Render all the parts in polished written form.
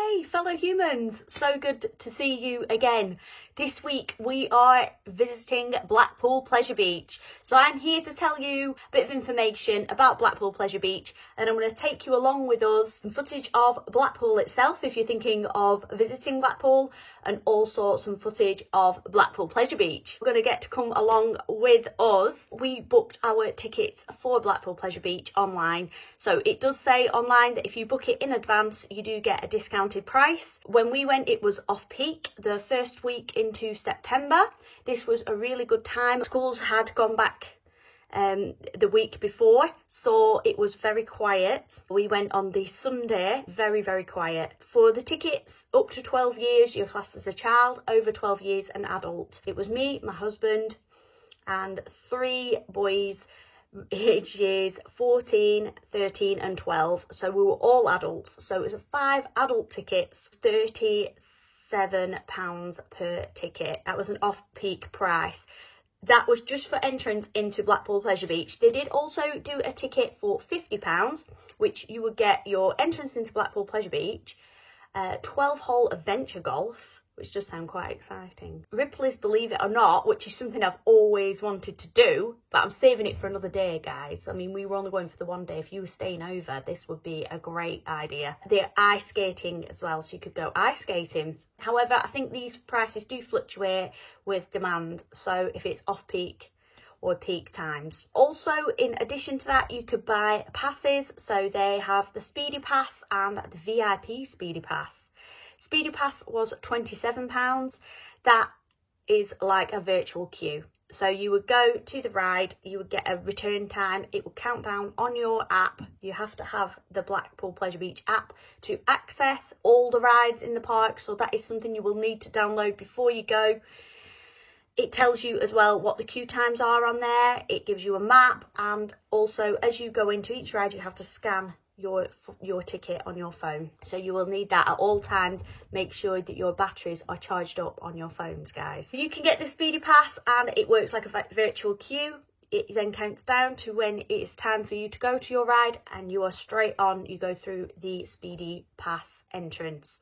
Hey fellow humans, so good to see you again. This week we are visiting Blackpool Pleasure Beach. So I'm here to tell you a bit of information about Blackpool Pleasure Beach, and I'm going to take you along with us some footage of Blackpool itself if you're thinking of visiting Blackpool, and also some footage of Blackpool Pleasure Beach. We're going to get to come along with us. We booked our tickets for Blackpool Pleasure Beach online. So it does say online that if you book it in advance, you do get a discounted price. When we went, it was off peak, the first week into September. This was a really good time. Schools had gone back the week before, so it was very quiet. We went on the Sunday, very quiet. For the tickets up to 12 years, you're classed as a child, over 12 years an adult. It was me, my husband, and 3 boys age years 14, 13 and 12, so we were all adults. So it was 5 adult tickets, £37 per ticket. That was an off-peak price. That was just for entrance into Blackpool Pleasure Beach. They did also do a ticket for £50, which you would get your entrance into Blackpool Pleasure Beach, 12-hole adventure golf, which does sound quite exciting. Ripley's Believe It or Not, which is something I've always wanted to do, but I'm saving it for another day, guys. I mean, we were only going for the one day. If you were staying over, this would be a great idea. They're ice skating as well, so you could go ice skating. However, I think these prices do fluctuate with demand, so if it's off-peak or peak times. Also, in addition to that, you could buy passes. So they have the Speedy Pass and the VIP Speedy Pass. Speedy Pass was £27. That is like a virtual queue. So you would go to the ride, you would get a return time, it will count down on your app. You have to have the Blackpool Pleasure Beach app to access all the rides in the park, so that is something you will need to download before you go. It tells you as well what the queue times are on there, it gives you a map, and also as you go into each ride you have to scan your ticket on your phone, so you will need that at all times. Make sure that your batteries are charged up on your phones, guys. You can get the Speedy Pass and it works like a virtual queue. It then counts down to when it is time for you to go to your ride, and you are straight on. You go through the Speedy Pass entrance.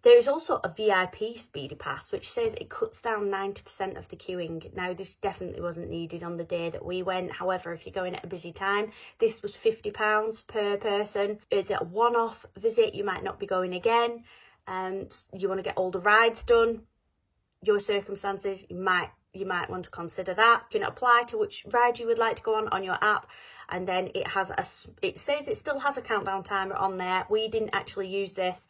There is also a VIP Speedy Pass, which says it cuts down 90% of the queuing. Now, this definitely wasn't needed on the day that we went. However, if you're going at a busy time, this was £50 per person. It's a one-off visit. You might not be going again. You want to get all the rides done. Your circumstances, you might want to consider that. You can apply to which ride you would like to go on your app, and then it says it still has a countdown timer on there. We didn't actually use this,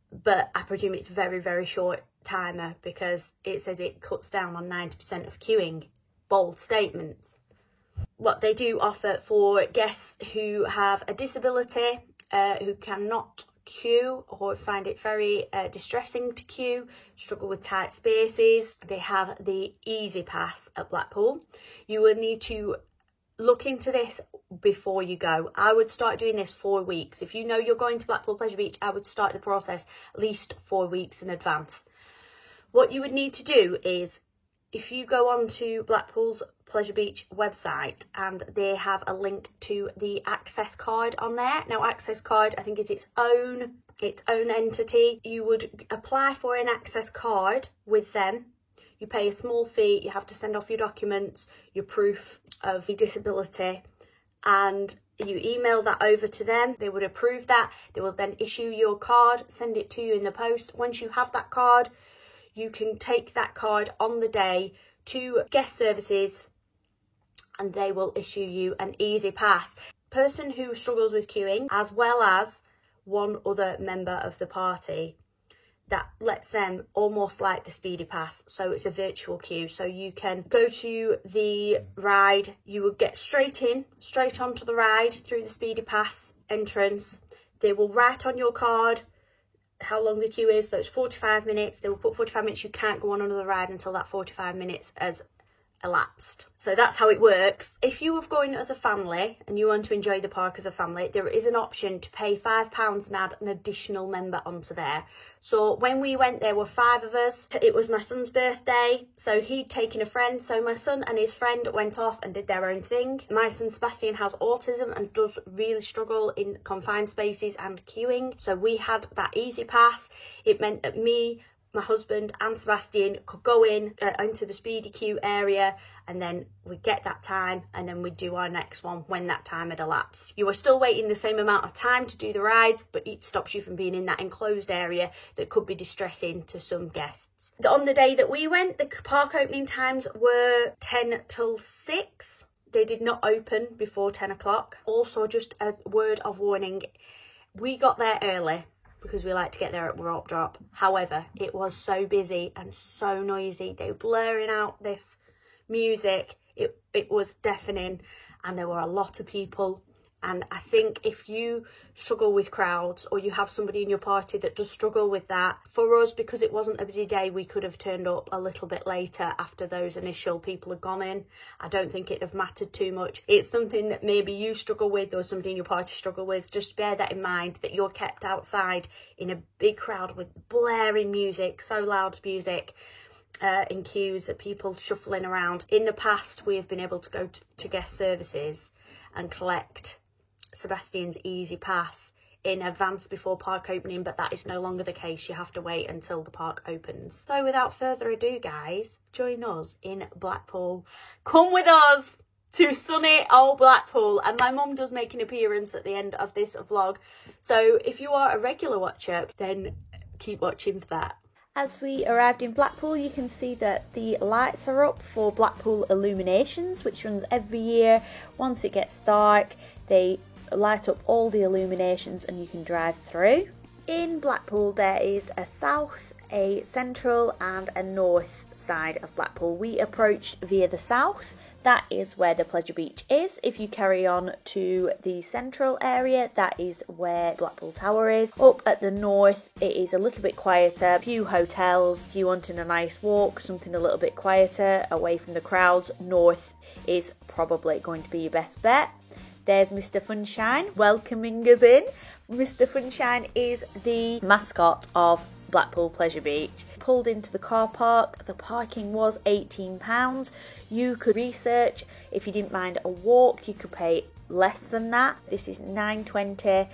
but I presume it's very short timer because it says it cuts down on 90% of queuing. Bold statement. What they do offer for guests who have a disability, who cannot queue or find it very distressing to queue, struggle with tight spaces, they have the Easy Pass at Blackpool. You will need to look into this before you go. I would start doing this 4 weeks. If you know you're going to Blackpool Pleasure Beach, I would start the process at least 4 weeks in advance. What you would need to do is, if you go on to Blackpool's Pleasure Beach website, and they have a link to the Access card on there. Now, Access card, I think, is its own entity. You would apply for an Access card with them. You pay a small fee, you have to send off your documents, your proof of your disability, and you email that over to them. They would approve that. They will then issue your card, send it to you in the post. Once you have that card, you can take that card on the day to guest services, and they will issue you an Easy Pass. Person who struggles with queuing, as well as one other member of the party, that lets them almost like the Speedy Pass. So it's a virtual queue. So you can go to the ride, you would get straight onto the ride through the Speedy Pass entrance. They will write on your card how long the queue is. So it's 45 minutes. They will put 45 minutes. You can't go on another ride until that 45 minutes has elapsed. So that's how it works. If you are going as a family and you want to enjoy the park as a family, there is an option to pay £5 and add an additional member onto there. So when we went, there were 5 of us. It was my son's birthday, so he'd taken a friend, so my son and his friend went off and did their own thing. My son Sebastian has autism and does really struggle in confined spaces and queuing, so we had that easy pass. It meant that me, my husband and Sebastian could go into the speedy queue area, and then we'd get that time and then we'd do our next one when that time had elapsed. You are still waiting the same amount of time to do the rides, but it stops you from being in that enclosed area that could be distressing to some guests. On the day that we went, the park opening times were 10 till 6. They did not open before 10 o'clock. Also, just a word of warning, we got there early because we like to get there at rope drop. However, it was so busy and so noisy. They were blaring out this music. It was deafening, and there were a lot of people. And I think if you struggle with crowds, or you have somebody in your party that does struggle with that, for us, because it wasn't a busy day, we could have turned up a little bit later after those initial people had gone in. I don't think it'd have mattered too much. It's something that maybe you struggle with, or somebody in your party struggle with. Just bear that in mind, that you're kept outside in a big crowd with blaring music, so loud music, in queues, that people shuffling around. In the past, we have been able to go to guest services and collect Sebastian's easy pass in advance before park opening, but that is no longer the case. You have to wait until the park opens. So without further ado, guys, join us in Blackpool. Come with us to sunny old Blackpool, and my mum does make an appearance at the end of this vlog, so if you are a regular watcher, then keep watching for that. As we arrived in Blackpool, you can see that the lights are up for Blackpool Illuminations, which runs every year. Once it gets dark, they light up all the illuminations and you can drive through. In Blackpool, there is a south, a central and a north side of Blackpool. We approached via the south. That is where the Pleasure Beach is. If you carry on to the central area, that is where Blackpool Tower is. Up at the north, it is a little bit quieter. A few hotels. If you wanted a nice walk, something a little bit quieter, away from the crowds, north is probably going to be your best bet. There's Mr. Funshine welcoming us in. Mr. Funshine is the mascot of Blackpool Pleasure Beach. Pulled into the car park. The parking was £18. You could research. If you didn't mind a walk, you could pay less than that. This is £9.20.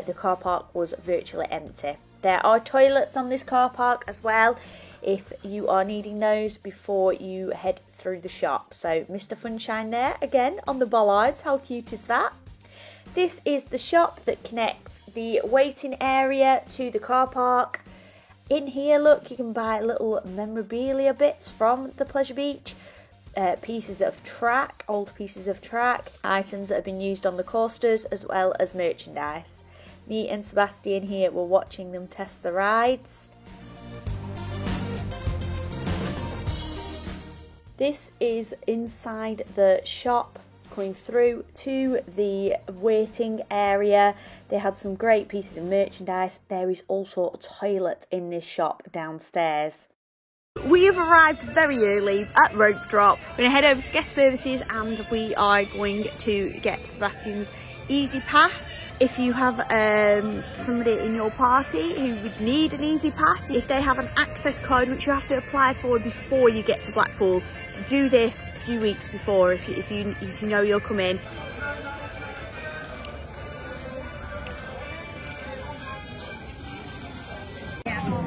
The car park was virtually empty. There are toilets on this car park as well, if you are needing those before you head through the shop. So Mr. Funshine there again on the bollards. How cute is that? This is the shop that connects the waiting area to the car park. In here, look, you can buy little memorabilia bits from the Pleasure Beach, pieces of track, old pieces of track, items that have been used on the coasters, as well as merchandise. Me and Sebastian here were watching them test the rides. This is inside the shop, going through to the waiting area. They had some great pieces of merchandise. There is also a toilet in this shop downstairs. We have arrived very early at rope drop. We're going to head over to guest services and we are going to get Sebastian's easy pass. If you have somebody in your party who would need an easy pass, if they have an access code which you have to apply for before you get to Blackpool, so do this a few weeks before if you know you'll come in.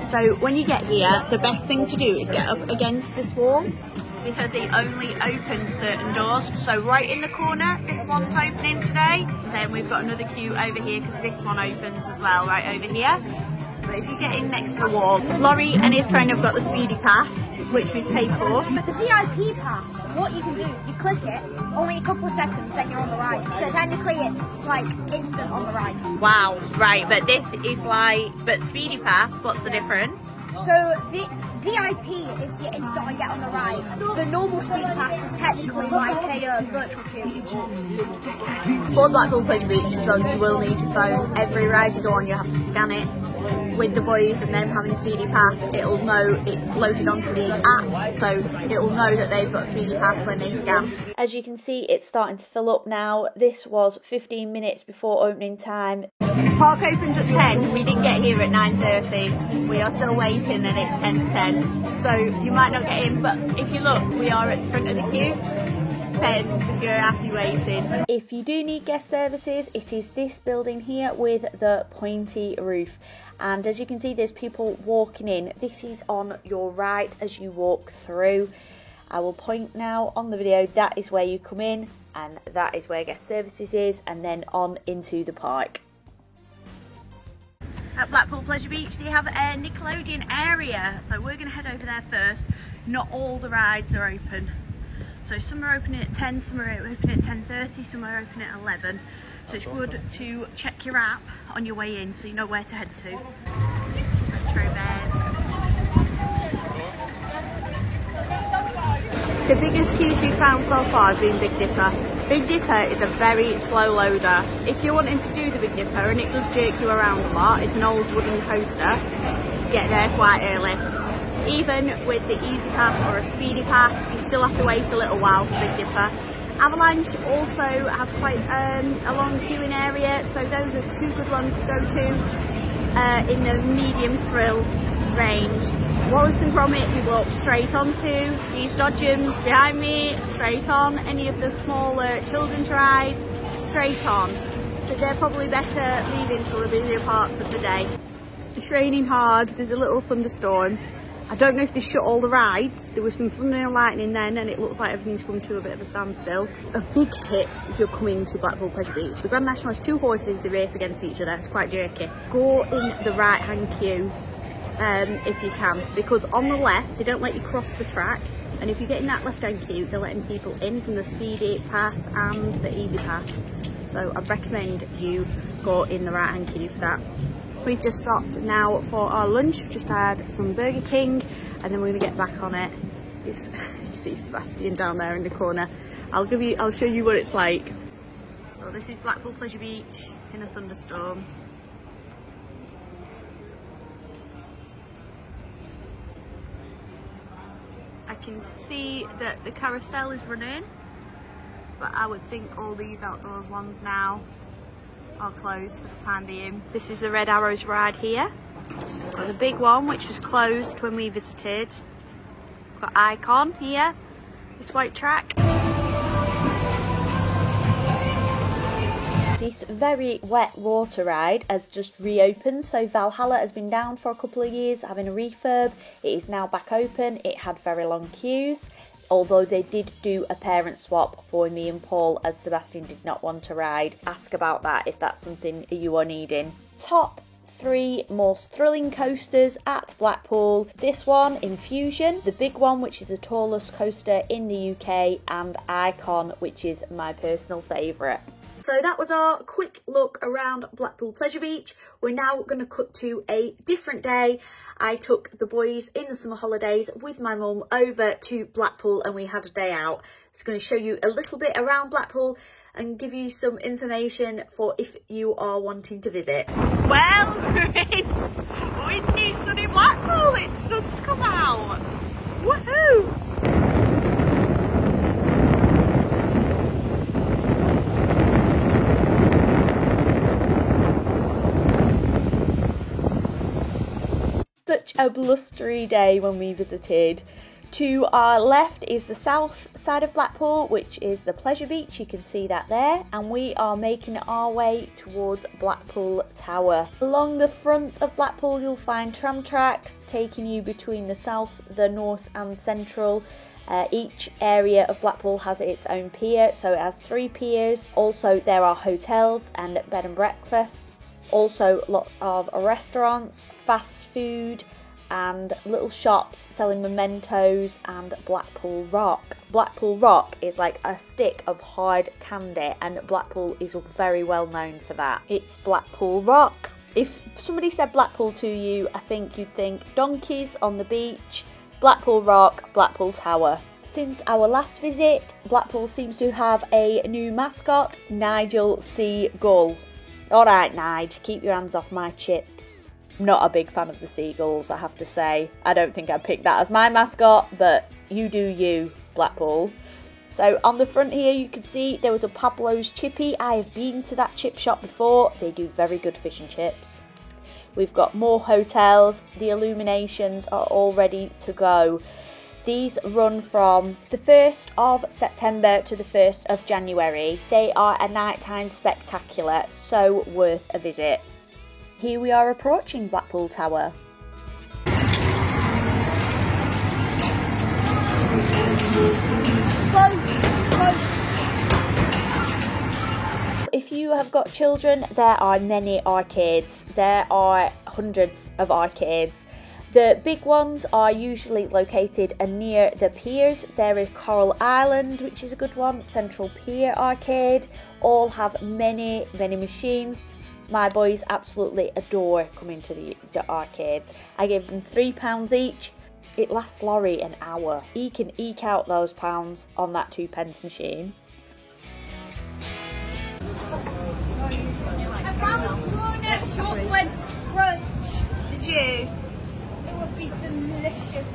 So when you get here, the best thing to do is get up against this wall, because it only opens certain doors. So right in the corner, this one's opening today. Then we've got another queue over here because this one opens as well, right over here. But if you get in next to the wall, Laurie and his friend have got the speedy pass, which we've paid for. But the VIP pass, what you can do, you click it, only a couple of seconds and you're on the ride. So technically it's like instant on the ride. Wow, right, but this is like, but speedy pass, what's the difference? So the VIP is you instantly get on the ride. The normal speed pass is technically like a virtual queue. For Blackpool Pleasure Beach as well, you will need your phone. Every ride you go on, you have to scan it. with the boys and them having Speedy Pass, it'll know it's loaded onto the app, so it'll know that they've got Speedy Pass when they scan. As you can see, it's starting to fill up now. This was 15 minutes before opening time. Park opens at 10, we didn't get here at 9:30, we are still waiting and it's 10 to 10, so you might not get in, but if you look, we are at the front of the queue. Depends if you're happy waiting. If you do need guest services, it is this building here with the pointy roof. And as you can see, there's people walking in. This is on your right as you walk through. I will point now on the video, that is where you come in, and that is where guest services is, and then on into the park. At Blackpool Pleasure Beach they have a Nickelodeon area, so we're going to head over there first. Not all the rides are open. So some are opening at 10, some are opening at 10:30, some are opening at 11. So it's good to check your app on your way in so you know where to head to. Retro Bears. The biggest queues we've found so far have been Big Dipper. Big Dipper is a very slow loader. If you're wanting to do the Big Dipper and it does jerk you around a lot, it's an old wooden coaster, get there quite early. Even with the Easy Pass or a Speedy Pass, you still have to wait a little while for Big Dipper. Avalanche also has quite a long queuing area, so those are two good ones to go to in the medium thrill range. Wallace and Gromit you walk straight onto, these Dodgems behind me, straight on, any of the smaller children's rides, straight on. So they're probably better leaving till the busier parts of the day. It's raining hard, there's a little thunderstorm. I don't know if they shut all the rides. There was some thunder and lightning then and it looks like everything's come to a bit of a standstill. A big tip if you're coming to Blackpool Pleasure Beach. The Grand National has two horses, they race against each other, it's quite jerky. Go in the right hand queue if you can, because on the left they don't let you cross the track, and if you get in that left hand queue they're letting people in from the Speedy Pass and the Easy Pass. So I recommend you go in the right hand queue for that. We've just stopped now for our lunch, just had some Burger King and then we're going to get back on it. You see Sebastian down there in the corner. I'll show you what it's like. So this is Blackpool Pleasure Beach in a thunderstorm. I can see that the carousel is running, but I would think all these outdoors ones now are closed for the time being. This is the Red Arrows ride here. Got the big one which was closed when we visited. Got Icon here, this white track. This very wet water ride has just reopened, so Valhalla has been down for a couple of years having a refurb. It is now back open. It had very long queues, although they did do a parent swap for me and Paul as Sebastian did not want to ride. Ask about that if that's something you are needing. Top 3 most thrilling coasters at Blackpool. This one, Infusion, the big one which is the tallest coaster in the UK, and Icon, which is my personal favourite. So that was our quick look around Blackpool Pleasure Beach. We're now going to cut to a different day. I took the boys in the summer holidays with my mum over to Blackpool and we had a day out. It's going to show you a little bit around Blackpool and give you some information for if you are wanting to visit. Well, we're in windy, sunny Blackpool. It's sun's come out. Woohoo! Such a blustery day when we visited. To our left is the south side of Blackpool, which is the Pleasure Beach. You can see that there, and we are making our way towards Blackpool Tower. Along the front of Blackpool you'll find tram tracks taking you between the south, the north and central. Each area of Blackpool has its own pier, so it has 3 piers. Also there are hotels and bed and breakfasts. Also lots of restaurants, fast food and little shops selling mementos and Blackpool Rock. Blackpool Rock is like a stick of hard candy and Blackpool is very well known for that. It's Blackpool Rock. If somebody said Blackpool to you, I think you'd think donkeys on the beach, Blackpool Rock, Blackpool Tower. Since our last visit, Blackpool seems to have a new mascot, Nigel Seagull. Alright Nige, keep your hands off my chips. Not a big fan of the seagulls, I have to say. I don't think I'd pick that as my mascot, but you do you, Blackpool. So on the front here you can see there was a Pablo's Chippy. I have been to that chip shop before. They do very good fish and chips. We've got more hotels. The illuminations are all ready to go. These run from the 1st of September to the 1st of January. They are a nighttime spectacular, so worth a visit. Here we are approaching Blackpool Tower. If you have got children, there are many arcades. There are hundreds of arcades. The big ones are usually located near the piers. There is Coral Island, which is a good one, Central Pier Arcade. All have many machines. My boys absolutely adore coming to the arcades. I give them £3 each. It lasts Laurie an hour. He can eke out those pounds on that 2p machine. I found this Warner chocolate crunch. Did you? It would be delicious.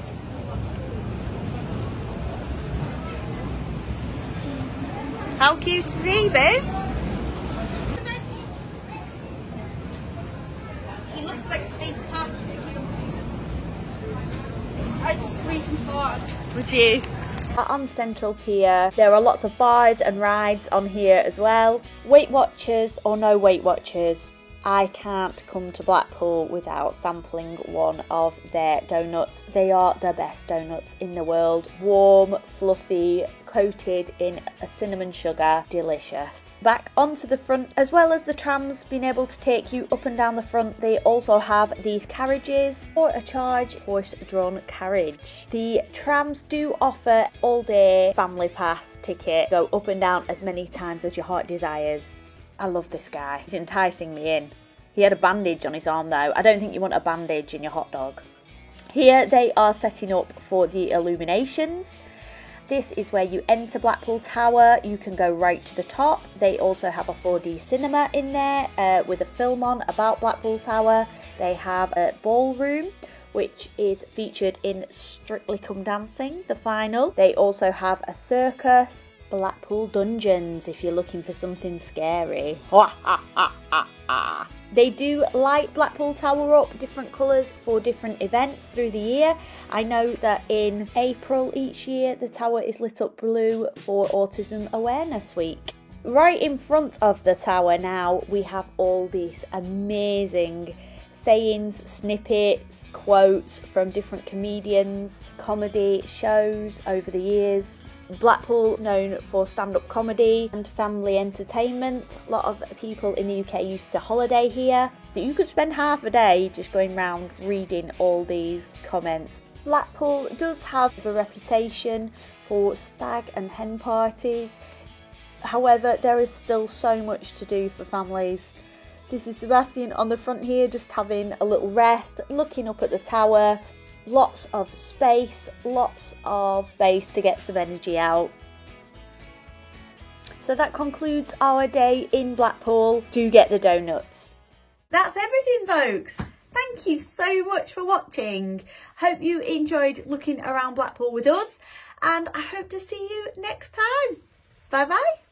How cute is he, babe? He looks like Steve Park for some reason. I'd squeeze him hard. Would you? On Central Pier, there are lots of bars and rides on here as well. Weight Watchers or no Weight Watchers, I can't come to Blackpool without sampling one of their donuts. They are the best donuts in the world. Warm, fluffy, coated in a cinnamon sugar, delicious. Back onto the front, as well as the trams being able to take you up and down the front, they also have these carriages for a charge horse-drawn carriage. The trams do offer all-day family pass ticket, go up and down as many times as your heart desires. I love this guy. He's enticing me in. He had a bandage on his arm though. I don't think you want a bandage in your hot dog. Here they are setting up for the illuminations. This is where you enter Blackpool Tower. You can go right to the top. They also have a 4D cinema in there with a film on about Blackpool Tower. They have a ballroom, which is featured in Strictly Come Dancing, the final. They also have a circus. Blackpool Dungeons, if you're looking for something scary. They do light Blackpool Tower up different colours for different events through the year. I know that in April each year the tower is lit up blue for Autism Awareness Week. Right in front of the tower now we have all these amazing sayings, snippets, quotes from different comedians, comedy shows over the years. Blackpool is known for stand-up comedy and family entertainment. A lot of people in the UK used to holiday here. So you could spend half a day just going around reading all these comments. Blackpool does have a reputation for stag and hen parties. However, there is still so much to do for families. This is Sebastian on the front here, just having a little rest, looking up at the tower. Lots of space to get some energy out. So that concludes our day in Blackpool. Do get the donuts. That's everything, folks. Thank you so much for watching. Hope you enjoyed looking around Blackpool with us, and I hope to see you next time. Bye bye.